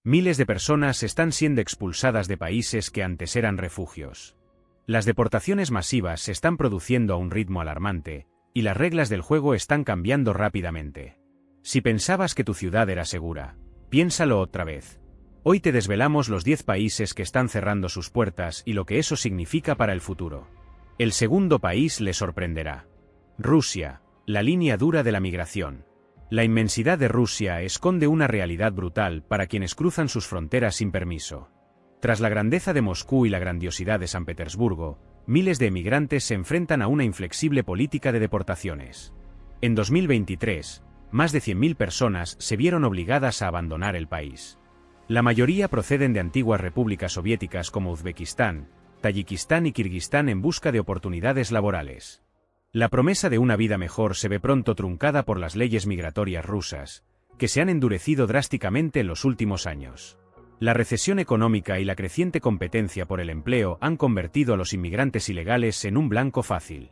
Miles de personas están siendo expulsadas de países que antes eran refugios. Las deportaciones masivas se están produciendo a un ritmo alarmante, y las reglas del juego están cambiando rápidamente. Si pensabas que tu ciudad era segura, piénsalo otra vez. Hoy te desvelamos los 10 países que están cerrando sus puertas y lo que eso significa para el futuro. El segundo país le sorprenderá. Rusia, la línea dura de la migración. La inmensidad de Rusia esconde una realidad brutal para quienes cruzan sus fronteras sin permiso. Tras la grandeza de Moscú y la grandiosidad de San Petersburgo, miles de emigrantes se enfrentan a una inflexible política de deportaciones. En 2023, más de 100.000 personas se vieron obligadas a abandonar el país. La mayoría proceden de antiguas repúblicas soviéticas como Uzbekistán, Tayikistán y Kirguistán en busca de oportunidades laborales. La promesa de una vida mejor se ve pronto truncada por las leyes migratorias rusas, que se han endurecido drásticamente en los últimos años. La recesión económica y la creciente competencia por el empleo han convertido a los inmigrantes ilegales en un blanco fácil.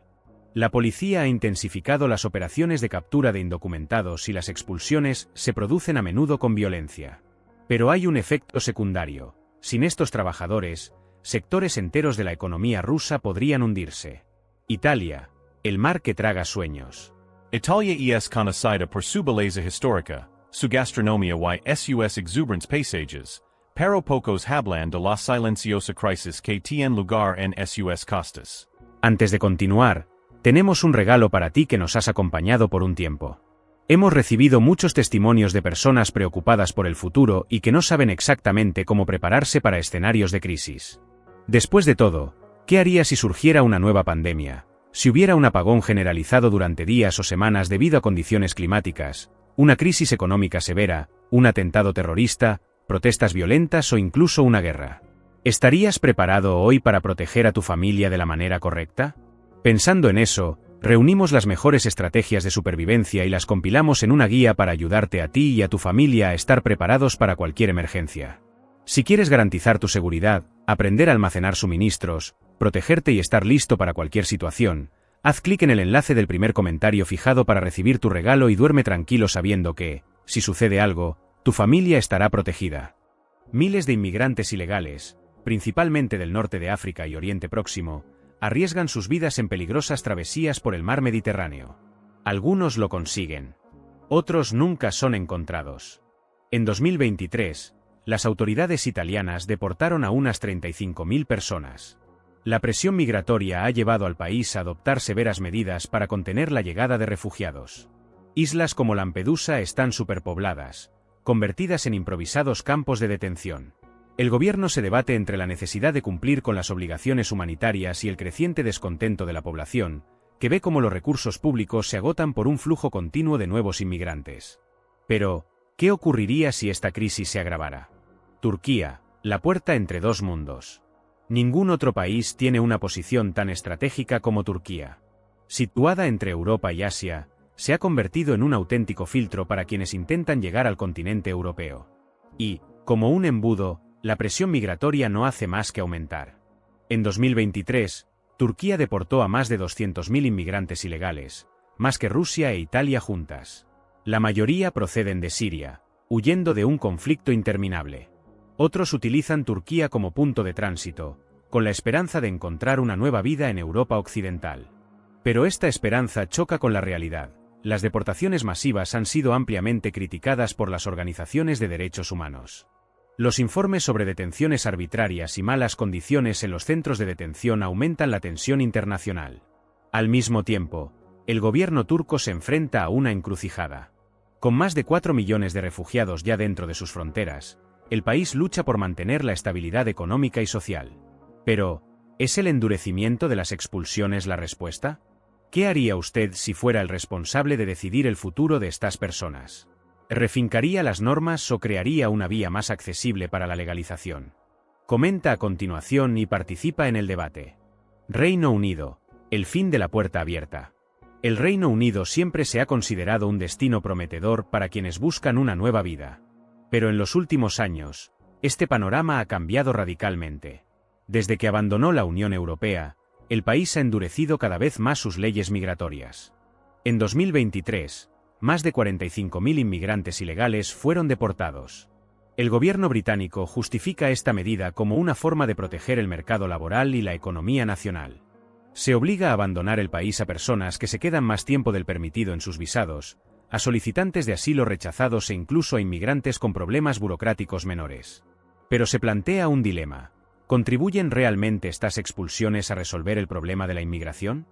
La policía ha intensificado las operaciones de captura de indocumentados y las expulsiones se producen a menudo con violencia. Pero hay un efecto secundario. Sin estos trabajadores, sectores enteros de la economía rusa podrían hundirse. Italia, el mar que traga sueños. Italia es conocida por su belleza histórica, su gastronomía y sus exuberantes paisajes, pero pocos hablan de la silenciosa crisis que tiene lugar en sus costas. Antes de continuar, tenemos un regalo para ti que nos has acompañado por un tiempo. Hemos recibido muchos testimonios de personas preocupadas por el futuro y que no saben exactamente cómo prepararse para escenarios de crisis. Después de todo, ¿qué haría si surgiera una nueva pandemia? Si hubiera un apagón generalizado durante días o semanas debido a condiciones climáticas, una crisis económica severa, un atentado terrorista, protestas violentas o incluso una guerra. ¿Estarías preparado hoy para proteger a tu familia de la manera correcta? Pensando en eso, reunimos las mejores estrategias de supervivencia y las compilamos en una guía para ayudarte a ti y a tu familia a estar preparados para cualquier emergencia. Si quieres garantizar tu seguridad, aprender a almacenar suministros, protegerte y estar listo para cualquier situación, haz clic en el enlace del primer comentario fijado para recibir tu regalo y duerme tranquilo sabiendo que, si sucede algo, tu familia estará protegida. Miles de inmigrantes ilegales, principalmente del norte de África y Oriente Próximo, arriesgan sus vidas en peligrosas travesías por el mar Mediterráneo. Algunos lo consiguen. Otros nunca son encontrados. En 2023, las autoridades italianas deportaron a unas 35.000 personas. La presión migratoria ha llevado al país a adoptar severas medidas para contener la llegada de refugiados. Islas como Lampedusa están superpobladas, convertidas en improvisados campos de detención. El gobierno se debate entre la necesidad de cumplir con las obligaciones humanitarias y el creciente descontento de la población, que ve cómo los recursos públicos se agotan por un flujo continuo de nuevos inmigrantes. Pero, ¿qué ocurriría si esta crisis se agravara? Turquía, la puerta entre dos mundos. Ningún otro país tiene una posición tan estratégica como Turquía. Situada entre Europa y Asia, se ha convertido en un auténtico filtro para quienes intentan llegar al continente europeo. Y, como un embudo, la presión migratoria no hace más que aumentar. En 2023, Turquía deportó a más de 200.000 inmigrantes ilegales, más que Rusia e Italia juntas. La mayoría proceden de Siria, huyendo de un conflicto interminable. Otros utilizan Turquía como punto de tránsito, con la esperanza de encontrar una nueva vida en Europa occidental. Pero esta esperanza choca con la realidad. Las deportaciones masivas han sido ampliamente criticadas por las organizaciones de derechos humanos. Los informes sobre detenciones arbitrarias y malas condiciones en los centros de detención aumentan la tensión internacional. Al mismo tiempo, el gobierno turco se enfrenta a una encrucijada. Con más de 4 millones de refugiados ya dentro de sus fronteras, el país lucha por mantener la estabilidad económica y social. Pero, ¿es el endurecimiento de las expulsiones la respuesta? ¿Qué haría usted si fuera el responsable de decidir el futuro de estas personas? ¿Refincaría las normas o crearía una vía más accesible para la legalización? Comenta a continuación y participa en el debate. Reino Unido, el fin de la puerta abierta. El Reino Unido siempre se ha considerado un destino prometedor para quienes buscan una nueva vida. Pero en los últimos años, este panorama ha cambiado radicalmente. Desde que abandonó la Unión Europea, el país ha endurecido cada vez más sus leyes migratorias. En 2023, más de 45.000 inmigrantes ilegales fueron deportados. El gobierno británico justifica esta medida como una forma de proteger el mercado laboral y la economía nacional. Se obliga a abandonar el país a personas que se quedan más tiempo del permitido en sus visados, a solicitantes de asilo rechazados e incluso a inmigrantes con problemas burocráticos menores. Pero se plantea un dilema. ¿Contribuyen realmente estas expulsiones a resolver el problema de la inmigración?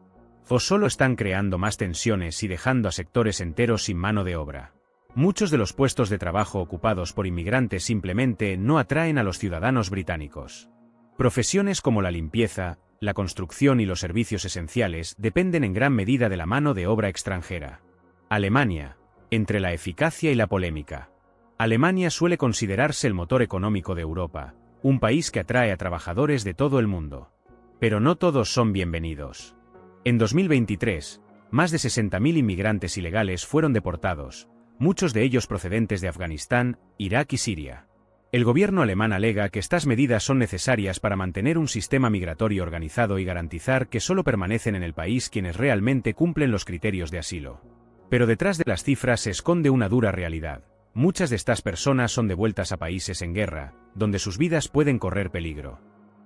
¿O solo están creando más tensiones y dejando a sectores enteros sin mano de obra? Muchos de los puestos de trabajo ocupados por inmigrantes simplemente no atraen a los ciudadanos británicos. Profesiones como la limpieza, la construcción y los servicios esenciales dependen en gran medida de la mano de obra extranjera. Alemania, entre la eficacia y la polémica. Alemania suele considerarse el motor económico de Europa, un país que atrae a trabajadores de todo el mundo. Pero no todos son bienvenidos. En 2023, más de 60.000 inmigrantes ilegales fueron deportados, muchos de ellos procedentes de Afganistán, Irak y Siria. El gobierno alemán alega que estas medidas son necesarias para mantener un sistema migratorio organizado y garantizar que solo permanecen en el país quienes realmente cumplen los criterios de asilo. Pero detrás de las cifras se esconde una dura realidad. Muchas de estas personas son devueltas a países en guerra, donde sus vidas pueden correr peligro.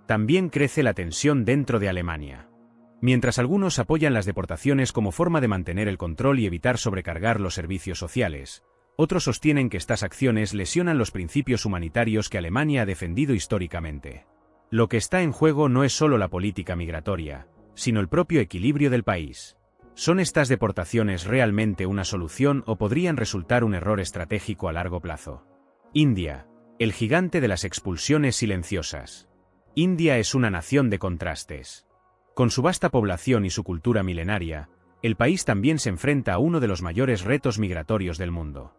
También crece la tensión dentro de Alemania. Mientras algunos apoyan las deportaciones como forma de mantener el control y evitar sobrecargar los servicios sociales, otros sostienen que estas acciones lesionan los principios humanitarios que Alemania ha defendido históricamente. Lo que está en juego no es solo la política migratoria, sino el propio equilibrio del país. ¿Son estas deportaciones realmente una solución o podrían resultar un error estratégico a largo plazo? India, el gigante de las expulsiones silenciosas. India es una nación de contrastes. Con su vasta población y su cultura milenaria, el país también se enfrenta a uno de los mayores retos migratorios del mundo.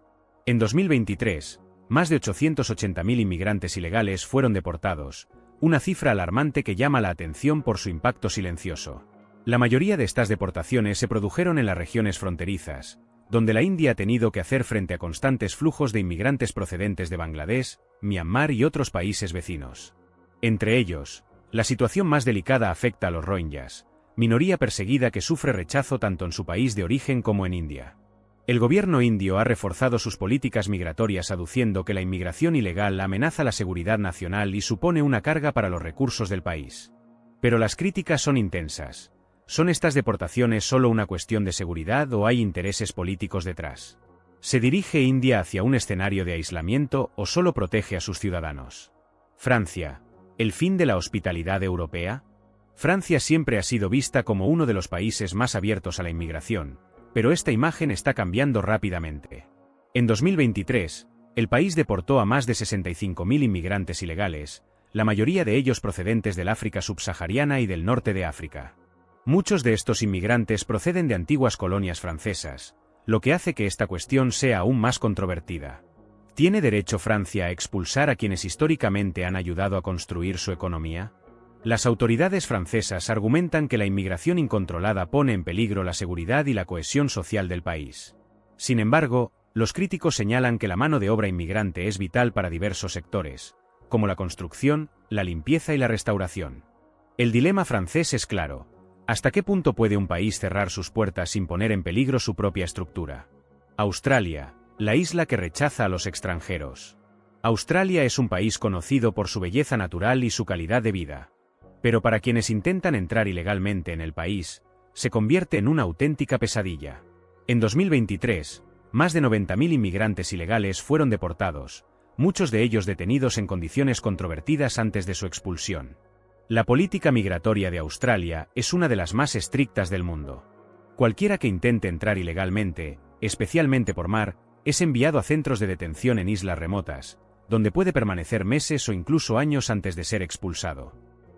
En 2023, más de 880.000 inmigrantes ilegales fueron deportados, una cifra alarmante que llama la atención por su impacto silencioso. La mayoría de estas deportaciones se produjeron en las regiones fronterizas, donde la India ha tenido que hacer frente a constantes flujos de inmigrantes procedentes de Bangladesh, Myanmar y otros países vecinos. Entre ellos, la situación más delicada afecta a los rohingyas, minoría perseguida que sufre rechazo tanto en su país de origen como en India. El gobierno indio ha reforzado sus políticas migratorias aduciendo que la inmigración ilegal amenaza la seguridad nacional y supone una carga para los recursos del país. Pero las críticas son intensas. ¿Son estas deportaciones solo una cuestión de seguridad o hay intereses políticos detrás? ¿Se dirige India hacia un escenario de aislamiento o solo protege a sus ciudadanos? Francia, ¿el fin de la hospitalidad europea? Francia siempre ha sido vista como uno de los países más abiertos a la inmigración, pero esta imagen está cambiando rápidamente. En 2023, el país deportó a más de 65.000 inmigrantes ilegales, la mayoría de ellos procedentes del África subsahariana y del norte de África. Muchos de estos inmigrantes proceden de antiguas colonias francesas, lo que hace que esta cuestión sea aún más controvertida. ¿Tiene derecho Francia a expulsar a quienes históricamente han ayudado a construir su economía? Las autoridades francesas argumentan que la inmigración incontrolada pone en peligro la seguridad y la cohesión social del país. Sin embargo, los críticos señalan que la mano de obra inmigrante es vital para diversos sectores, como la construcción, la limpieza y la restauración. El dilema francés es claro. ¿Hasta qué punto puede un país cerrar sus puertas sin poner en peligro su propia estructura? Australia, la isla que rechaza a los extranjeros. Australia es un país conocido por su belleza natural y su calidad de vida. Pero para quienes intentan entrar ilegalmente en el país, se convierte en una auténtica pesadilla. En 2023, más de 90.000 inmigrantes ilegales fueron deportados, muchos de ellos detenidos en condiciones controvertidas antes de su expulsión. La política migratoria de Australia es una de las más estrictas del mundo. Cualquiera que intente entrar ilegalmente, especialmente por mar, es enviado a centros de detención en islas remotas, donde puede permanecer meses o incluso años antes de ser expulsado.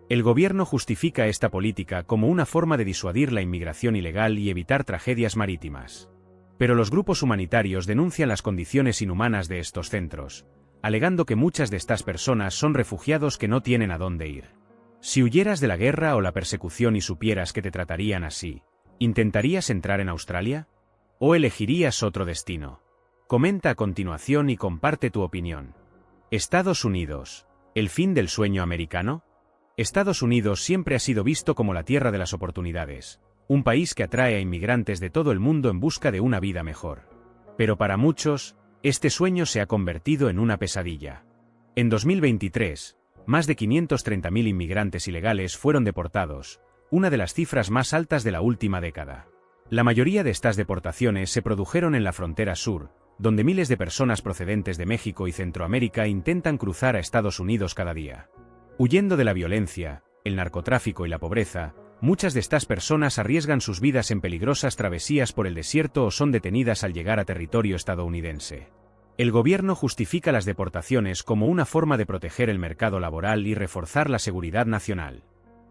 El gobierno justifica esta política como una forma de disuadir la inmigración ilegal y evitar tragedias marítimas. Pero los grupos humanitarios denuncian las condiciones inhumanas de estos centros, alegando que muchas de estas personas son refugiados que no tienen a dónde ir. Si huyeras de la guerra o la persecución y supieras que te tratarían así, ¿intentarías entrar en Australia? ¿O elegirías otro destino? Comenta a continuación y comparte tu opinión. Estados Unidos, ¿el fin del sueño americano? Estados Unidos siempre ha sido visto como la tierra de las oportunidades, un país que atrae a inmigrantes de todo el mundo en busca de una vida mejor. Pero para muchos, este sueño se ha convertido en una pesadilla. En 2023, más de 530.000 inmigrantes ilegales fueron deportados, una de las cifras más altas de la última década. La mayoría de estas deportaciones se produjeron en la frontera sur, donde miles de personas procedentes de México y Centroamérica intentan cruzar a Estados Unidos cada día. Huyendo de la violencia, el narcotráfico y la pobreza, muchas de estas personas arriesgan sus vidas en peligrosas travesías por el desierto o son detenidas al llegar a territorio estadounidense. El gobierno justifica las deportaciones como una forma de proteger el mercado laboral y reforzar la seguridad nacional.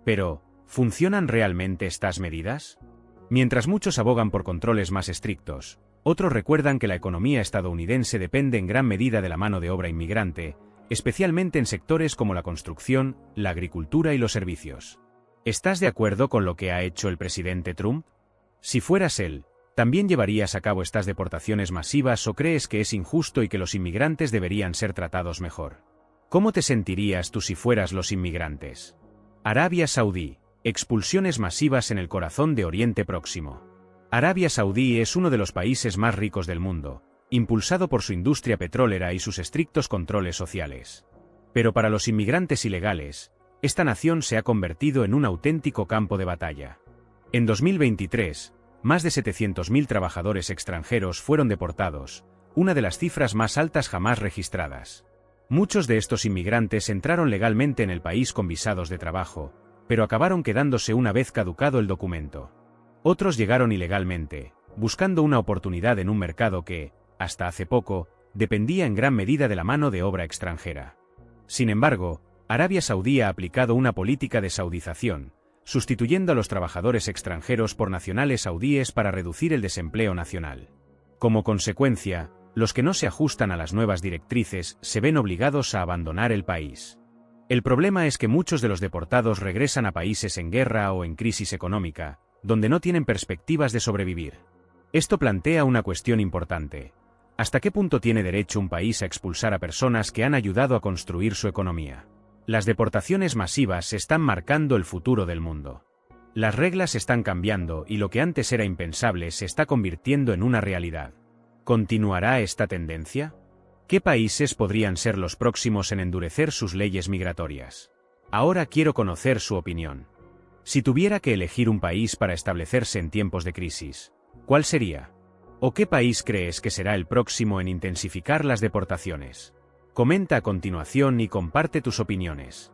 Pero, ¿funcionan realmente estas medidas? Mientras muchos abogan por controles más estrictos, otros recuerdan que la economía estadounidense depende en gran medida de la mano de obra inmigrante, especialmente en sectores como la construcción, la agricultura y los servicios. ¿Estás de acuerdo con lo que ha hecho el presidente Trump? Si fueras él, ¿también llevarías a cabo estas deportaciones masivas o crees que es injusto y que los inmigrantes deberían ser tratados mejor? ¿Cómo te sentirías tú si fueras los inmigrantes? Arabia Saudí. Expulsiones masivas en el corazón de Oriente Próximo. Arabia Saudí es uno de los países más ricos del mundo, impulsado por su industria petrolera y sus estrictos controles sociales. Pero para los inmigrantes ilegales, esta nación se ha convertido en un auténtico campo de batalla. En 2023, más de 700.000 trabajadores extranjeros fueron deportados, una de las cifras más altas jamás registradas. Muchos de estos inmigrantes entraron legalmente en el país con visados de trabajo, pero acabaron quedándose una vez caducado el documento. Otros llegaron ilegalmente, buscando una oportunidad en un mercado que, hasta hace poco, dependía en gran medida de la mano de obra extranjera. Sin embargo, Arabia Saudí ha aplicado una política de saudización, sustituyendo a los trabajadores extranjeros por nacionales saudíes para reducir el desempleo nacional. Como consecuencia, los que no se ajustan a las nuevas directrices se ven obligados a abandonar el país. El problema es que muchos de los deportados regresan a países en guerra o en crisis económica, donde no tienen perspectivas de sobrevivir. Esto plantea una cuestión importante. ¿Hasta qué punto tiene derecho un país a expulsar a personas que han ayudado a construir su economía? Las deportaciones masivas están marcando el futuro del mundo. Las reglas están cambiando y lo que antes era impensable se está convirtiendo en una realidad. ¿Continuará esta tendencia? ¿Qué países podrían ser los próximos en endurecer sus leyes migratorias? Ahora quiero conocer su opinión. Si tuviera que elegir un país para establecerse en tiempos de crisis, ¿cuál sería? ¿O qué país crees que será el próximo en intensificar las deportaciones? Comenta a continuación y comparte tus opiniones.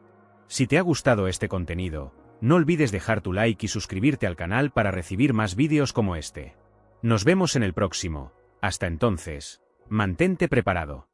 Si te ha gustado este contenido, no olvides dejar tu like y suscribirte al canal para recibir más vídeos como este. Nos vemos en el próximo. Hasta entonces, mantente preparado.